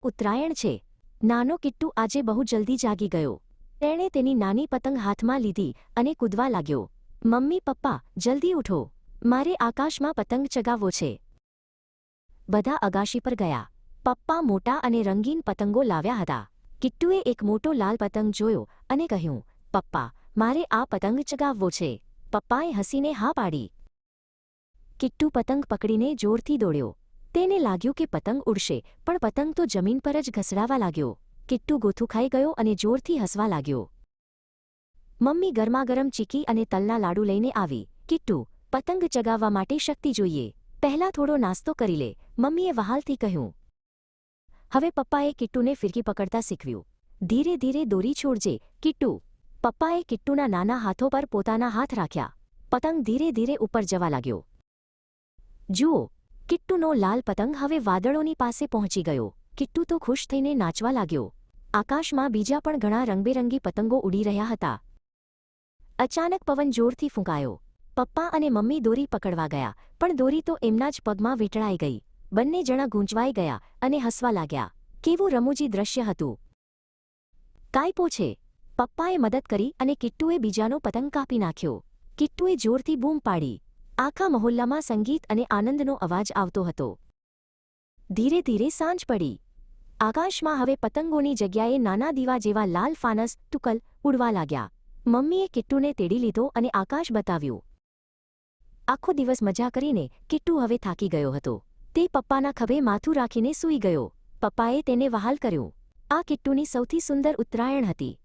ઉત્તરાયણ છે. નાનો કિટ્ટુ આજે બહુ જલ્દી જાગી ગયો. તેણે તેની નાની પતંગ હાથમાં લીધી અને કૂદવા લાગ્યો. મમ્મી પપ્પા જલ્દી ઉઠો, મારે આકાશમાં પતંગ ચગાવવો છે. બધા અગાશી પર ગયા. પપ્પા મોટા અને રંગીન પતંગો લાવ્યા હતા. કિટ્ટુએ એક મોટો લાલ પતંગ જોયો અને કહ્યું, પપ્પા મારે આ પતંગ ચગાવવો છે. પપ્પાએ હસીને હા પાડી. કિટ્ટુ પતંગ પકડીને જોરથી દોડ્યો. તેને લાગ્યું કે પતંગ ઉડશે, પણ પતંગ તો જમીન પર જ ઘસડાવા લાગ્યો. કિટ્ટુ ગોથું ખાઈ ગયો અને જોરથી હસવા લાગ્યો. મમ્મી ગરમાગરમ ચીકી અને તલના લાડુ લઈને આવી. કિટ્ટુ, પતંગ ચગાવવા માટે શક્તિ જોઈએ. પહેલા થોડો નાસ્તો કરી લે, મમ્મીએ વહાલથી કહ્યું. હવે પપ્પાએ કિટ્ટુને ફિરકી પકડતા શીખવ્યું. ધીરે ધીરે દોરી છોડજે, કિટ્ટુ. પપ્પાએ કિટ્ટુના નાના હાથો પર પોતાના હાથ રાખ્યા. પતંગ ધીરે ધીરે ઉપર જવા લાગ્યો. જુઓ, કિટ્ટુનો લાલ પતંગ હવે વાદળોની પાસે પહોંચી ગયો. કિટ્ટુ તો ખુશ થઈને નાચવા લાગ્યો. આકાશમાં બીજા પણ ઘણા રંગબેરંગી પતંગો ઉડી રહ્યા હતા. અચાનક પવન જોરથી ફૂંકાયો. પપ્પા અને મમ્મી દોરી પકડવા ગયા, પણ દોરી તો એમના જ પગમાં વીંટળાઈ ગઈ. બંને જણા ગૂંચવાઈ ગયા અને હસવા લાગ્યા. કેવું રમૂજી દ્રશ્ય હતું. કાયપો છે. પપ્પાએ મદદ કરી અને કિટ્ટુએ બીજાનો પતંગ કાપી નાખ્યો. કિટ્ટુએ જોરથી બૂમ પાડી. આખા મહોલ્લામાં સંગીત અને આનંદનો અવાજ આવતો હતો. ધીરે ધીરે સાંજ પડી. આકાશમાં હવે પતંગોની જગ્યાએ નાના દીવા જેવા લાલ ફાનસ તુકલ ઉડવા લાગ્યા. મમ્મીએ કિટ્ટુને તેડી લીધો અને આકાશ બતાવ્યું. આખો દિવસ મજા કરીને કિટ્ટુ હવે થાકી ગયો હતો. તે પપ્પાના ખભે માથું રાખીને સૂઈ ગયો. પપ્પાએ તેને વહાલ કર્યું. આ કિટ્ટુની સૌથી સુંદર ઉત્તરાયણ હતી.